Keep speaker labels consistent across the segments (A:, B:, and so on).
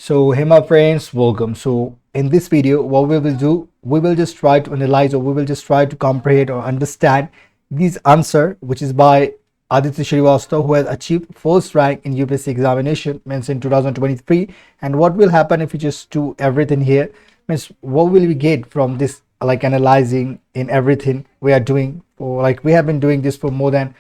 A: So hey my friends, welcome. So in this video, what we will do, we will just try to analyze, or we will just try to comprehend or understand this answer, which is by Aditya Shrivastava, who has achieved first rank in UPSC examination, means in 2023. And what will happen if you just do everything here, means what will we get from this, like analyzing in everything we are doing, or like we have been doing this for more than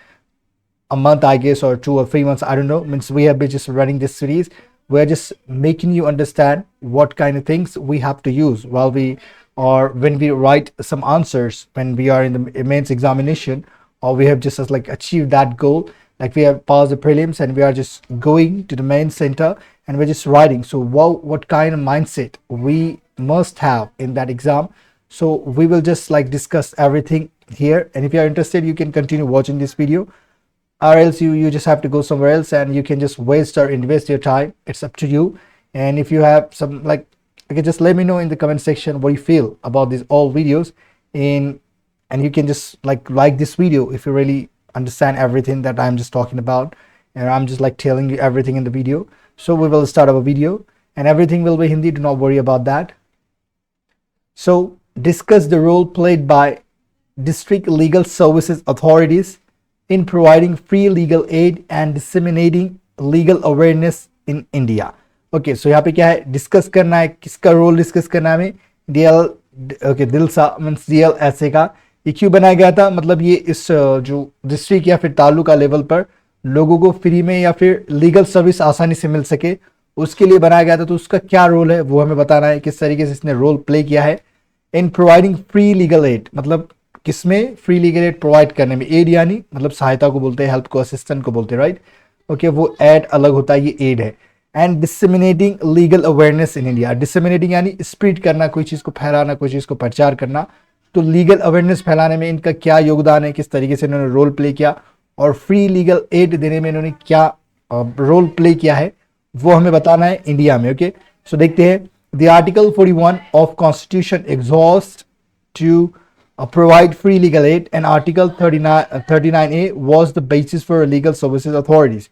A: a month, I guess, or 2 or 3 months, I don't know. Means we have been just running this series. We're just making you understand what kind of things we have to use while we, or when we write some answers when we are in the mains examination, or we have just like achieved that goal, like we have passed the prelims and we are just going to the main center and we're just writing. So what kind of mindset we must have in that exam. So we will just like discuss everything here, and if you are interested, you can continue watching this video, or else you just have to go somewhere else and you can just waste or invest your time. It's up to you. And if you have some, like, okay, just let me know in the comment section what you feel about these all videos, in and you can just like this video if you really understand everything that I'm just talking about, and I'm just like telling you everything in the video. So we will start our video and everything will be Hindi, do not worry about that. So discuss the role played by district legal services authorities in providing free legal aid and disseminating legal awareness in India. Okay, so यहाँ पे क्या है, discuss करना है, किसका role discuss करना है हमें, डीएल, ओके, दिलसा मींस DLSA का। ये क्यों बनाया गया था, मतलब ये इस जो डिस्ट्रिक्ट या फिर तालुका लेवल पर लोगों को फ्री में या फिर लीगल सर्विस आसानी से मिल सके, उसके लिए बनाया गया था। तो उसका क्या रोल है वो हमें बताना है, किस तरीके से इसने रोल प्ले किया है in providing free legal aid, मतलब किसमें फ्री लीगल एड प्रोवाइड करने में। एड यानी मतलब सहायता को बोलते हैं, हेल्प को, असिस्टेंट को बोलते हैं, राइट। ओके, वो एड अलग होता है, ये एड है। And disseminating legal awareness in India. Disseminating यानी स्प्रेड करना, कोई चीज़ को फैलाना, कोई चीज़ को प्रचार करना। तो लीगल अवेयरनेस फैलाने में इनका क्या योगदान है, किस तरीके से इन्होंने रोल प्ले किया, और फ्री लीगल एड देने में इन्होंने क्या रोल प्ले किया है, वो हमें बताना है इंडिया में। ओके, सो देखते हैं। The article 41 of constitution exhaust to provide free legal aid, and article 39A was the basis for legal services authorities.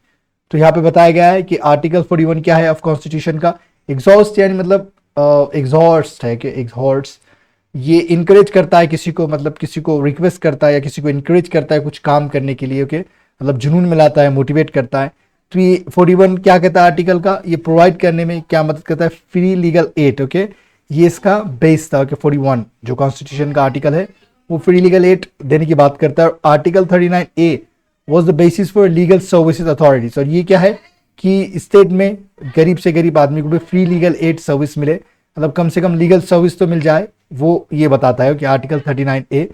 A: तो यहाँ पे बताया गया है कि आर्टिकल 41 क्या है ऑफ कॉन्स्टिट्यूशन का, एग्जॉस्ट यानी मतलब एग्जॉस्ट है कि एग्जॉस्ट, ये इनकरेज करता है किसी को, मतलब किसी को रिक्वेस्ट करता है या किसी को इनकरेज करता है कुछ काम करने के लिए। ओके, मतलब जुनून में लाता है, मोटिवेट करता है। तो ये 41 क्या कहता है आर्टिकल का, ये प्रोवाइड करने में क्या मदद करता है, फ्री लीगल एड। ओके, ये इसका बेस था कि 41 जो कॉन्स्टिट्यूशन का आर्टिकल है वो फ्री लीगल एड देने की बात करता है। Article 39A was the basis for legal services authorities, और ये क्या है कि स्टेट में गरीब से गरीब आदमी को भी फ्री लीगल एड सर्विस मिले, मतलब कम से कम लीगल सर्विस तो मिल जाए, वो ये बताता है कि आर्टिकल 39A।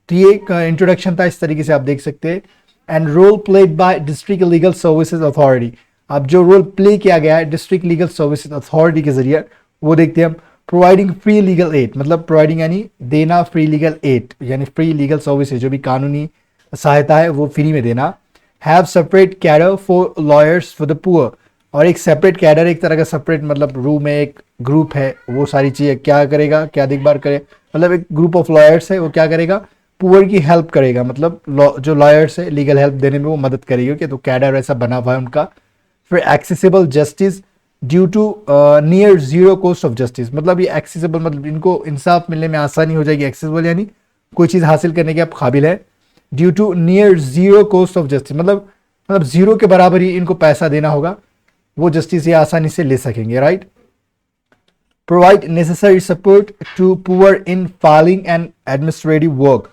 A: तो ये एक इंट्रोडक्शन था, इस तरीके से आप देख सकते हैं। And role played by district legal services authority. अब जो रोल प्ले किया गया है डिस्ट्रिक्ट लीगल सर्विसेज अथॉरिटी के जरिए, वो देखते हैं हम। प्रोवाइडिंग फ्री लीगल एड, मतलब प्रोवाइडिंग यानी देना, फ्री लीगल एड यानी फ्री लीगल सर्विसेज, जो भी कानूनी सहायता है वो फ्री में देना। Have separate cadre for lawyers for the poor, और एक सेपरेट कैडर, एक तरह का सेपरेट मतलब रूम है, एक ग्रुप है, वो सारी चीज़ें क्या करेगा, क्या देखभाल करे, मतलब एक ग्रुप ऑफ लॉयर्स है, वो क्या करेगा, पुअर की हेल्प करेगा, मतलब जो लॉयर्स है लीगल हेल्प देने में वो मदद करेगी। ओके, तो कैडर ऐसा बना हुआ है उनका। फिर accessible justice due to near zero cost of justice, मतलब ये एक्सेसिबल, मतलब इनको इंसाफ मिलने में आसानी हो जाएगी। एक्सेसिबल यानी कोई चीज़ हासिल करने के आप काबिल है। Due to near zero cost of justice, मतलब जीरो के बराबर ही इनको पैसा देना होगा, वो जस्टिस ये आसानी से ले सकेंगे, right. Provide necessary support to poor in filing and administrative work.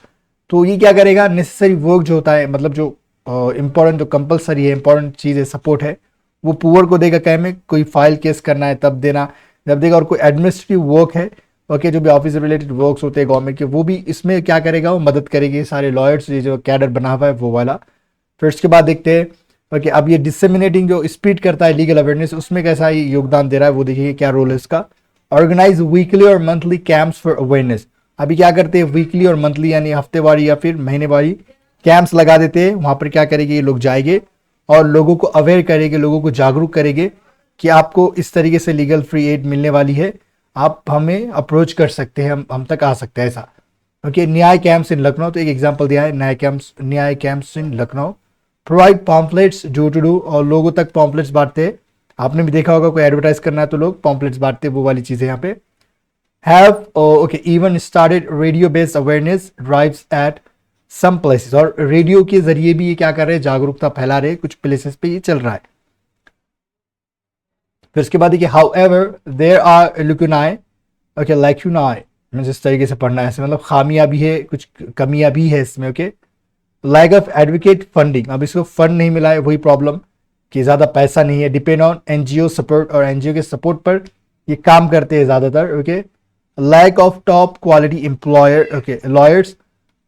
A: तो ये क्या करेगा, नेसेसरी वर्क जो होता है, मतलब जो इंपॉर्टेंट, जो कंपलसरी है, इंपॉर्टेंट चीज़ है, सपोर्ट है, वो पुअर को देगा। क्या में कोई फाइल केस करना है तब देना, जब देगा। और कोई एडमिनिस्ट्रेटिव वर्क है, ओके, जो भी ऑफिस रिलेटेड वर्क्स होते हैं गवर्नमेंट के, वो भी इसमें क्या करेगा, वो मदद करेगी। सारे लॉयर्स, ये जो कैडर बना हुआ है वो वाला। फिर उसके बाद देखते हैं, ओके, अब ये डिसेमिनेटिंग जो स्प्रेड करता है लीगल अवेयरनेस, उसमें कैसा ही योगदान दे रहा है, वो देखिए क्या रोल है इसका। ऑर्गेनाइज वीकली और मंथली कैंप्स फॉर अवेयरनेस। अभी क्या करते हैं, वीकली और मंथली यानी हफ्तेवारी या फिर महीनेवारी कैंप्स लगा देते हैं। वहाँ पर क्या करेंगे, ये लोग जाएंगे और लोगों को अवेयर करेंगे, लोगों को जागरूक करेंगे कि आपको इस तरीके से लीगल फ्री एड मिलने वाली है, आप हमें अप्रोच कर सकते हैं, हम तक आ सकते हैं, ऐसा। ओके, न्याय कैंप्स इन लखनऊ, तो एक एग्जांपल दिया है, न्याय camps in Lucknow. Provide pamphlets door to door, और लोगों तक पॉम्पलेट्स बांटते हैं आपने भी देखा होगा कोई एडवर्टाइज करना है तो लोग पॉम्पलेट्स बांटते हैं, वो वाली चीज़ें यहाँ पे। Have okay even started radio based awareness drives at some places, और रेडियो के जरिए भी ये क्या कर रहे हैं, जागरूकता फैला रहे हैं, कुछ प्लेसेस पे ये चल रहा है। फिर उसके बाद देखिए however there are lacunae, okay lacunae, मैं जिस तरीके से पढ़ना है ऐसे, मतलब खामियां भी है, कुछ कमियां भी है इसमें। Okay lack of advocate funding, अब इसको फंड नहीं मिला है, वही प्रॉब्लम कि ज़्यादा पैसा नहीं है। डिपेंड ऑन एनजीओ सपोर्ट, और एनजीओ के सपोर्ट पर ये काम करते हैं ज़्यादातर। Okay lack of top quality employer, okay lawyers,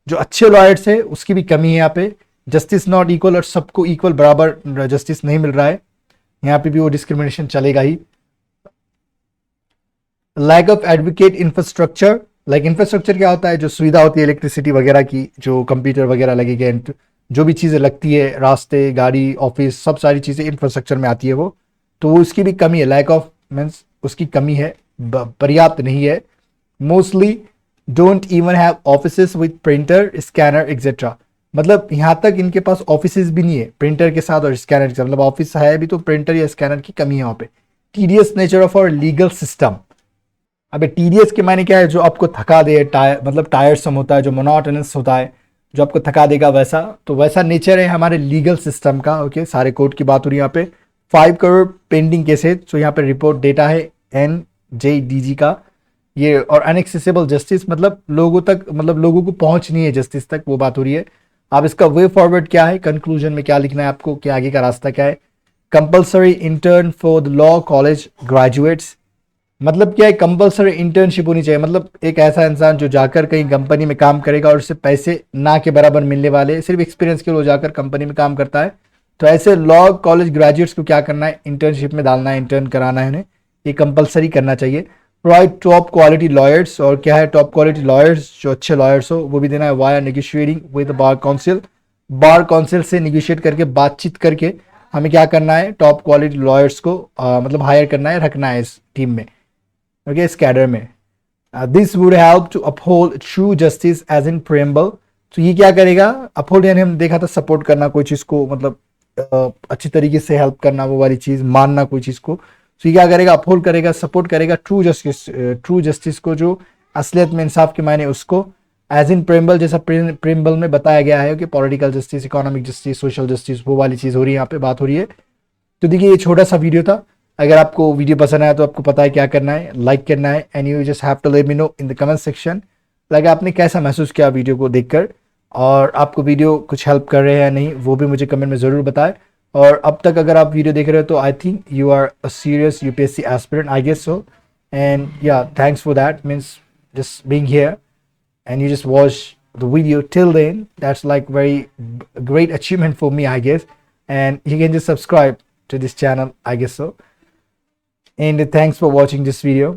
A: जो अच्छे लॉयर्स है उसकी भी कमी है यहाँ पे। जस्टिस नॉट इक्वल, और सबको इक्वल बराबर जस्टिस नहीं मिल रहा है, यहाँ पे भी वो डिस्क्रिमिनेशन चलेगा ही। Lack of advocate infrastructure, like infrastructure क्या होता है, जो सुविधा होती है इलेक्ट्रिसिटी वगैरह की, जो कंप्यूटर वगैरह लगेगा, जो भी चीज़ें लगती है, रास्ते, गाड़ी, ऑफिस, सब सारी चीज़ें इंफ्रास्ट्रक्चर में आती है वो, तो वो उसकी भी कमी है। लैक ऑफ मीन्स उसकी कमी है, पर्याप्त नहीं है। Mostly don't even have offices with printer scanner etcetera, मतलब यहाँ तक इनके पास ऑफिसेस भी नहीं है प्रिंटर के साथ और स्कैनर के साथ, मतलब ऑफिस है भी तो प्रिंटर या स्कैनर की कमी है वहाँ पे। Tedious nature of our legal system, अबे टीडीएस के मायने क्या है, जो आपको थका दे, मतलब टायरसम होता है, जो मोनोटोनस होता है, जो आपको थका देगा, वैसा तो वैसा नेचर है हमारे लीगल सिस्टम का। ओके सारे कोर्ट की बात हो रही है यहाँ पे। 5 करोड़ पेंडिंग केसेज, जो यहाँ पे रिपोर्ट डेटा है NJDG का ये, और अनएक्सेसिबल जस्टिस, मतलब लोगों तक, मतलब लोगों को पहुंच नहीं है जस्टिस तक, वो बात हो रही है। अब इसका वे फॉरवर्ड क्या है, कंक्लूजन में क्या लिखना है आपको, क्या आगे का रास्ता क्या है। Compulsory intern for the law college graduates, मतलब क्या है, कंपलसरी इंटर्नशिप होनी चाहिए, मतलब एक ऐसा इंसान जो जाकर कहीं कंपनी में काम करेगा और उससे पैसे ना के बराबर मिलने वाले, सिर्फ एक्सपीरियंस के लिए जाकर कंपनी में काम करता है, तो ऐसे लॉ कॉलेज ग्रेजुएट्स को क्या करना है, इंटर्नशिप में डालना है, इंटर्न कराना है उन्हें, ये कंपलसरी करना चाहिए। प्रोवाइड टॉप क्वालिटी लॉयर्स, और क्या है टॉप क्वालिटी लॉयर्स, जो अच्छे लॉयर्स हो वो भी देना है। Via negotiating with bar council, bar council से निगोशिएट करके, बातचीत करके हमें क्या करना है, टॉप क्वालिटी लॉयर्स को मतलब हायर करना है, रखना है इस टीम में, ओके इस कैडर में। This would help to uphold true justice as in preamble, तो ये क्या करेगा, अपहोल्ड यानी हम देखा था सपोर्ट करना कोई चीज़ को, मतलब अच्छी तरीके से हेल्प करना, वो वाली चीज़ मानना कोई चीज़ को, तो ये क्या करेगा, अपहोल्ड करेगा, सपोर्ट करेगा ट्रू जस्टिस को, जो असलियत में इंसाफ के मायने उसको, एज इन प्रेम्बल, जैसा प्रेम्बल में बताया गया है कि political justice, economic justice, social justice, वो वाली चीज़ हो रही है यहाँ पे, बात हो रही है। तो देखिए ये छोटा सा वीडियो था, अगर आपको वीडियो पसंद आया तो आपको पता है क्या करना है, लाइक करना है, and you just have to let me know in the comment section like आपने कैसा महसूस किया वीडियो को देखकर, और आपको वीडियो कुछ हेल्प कर रहे हैं या नहीं, वो भी मुझे कमेंट में ज़रूर बताएं। और अब तक अगर आप वीडियो देख रहे हो तो I think you are a serious UPSC aspirant, I guess so, and yeah thanks for that, means just being here and you just watch the video till then, that's like very great achievement for me, I guess. And you can just subscribe to this channel, I guess so. And thanks for watching this video.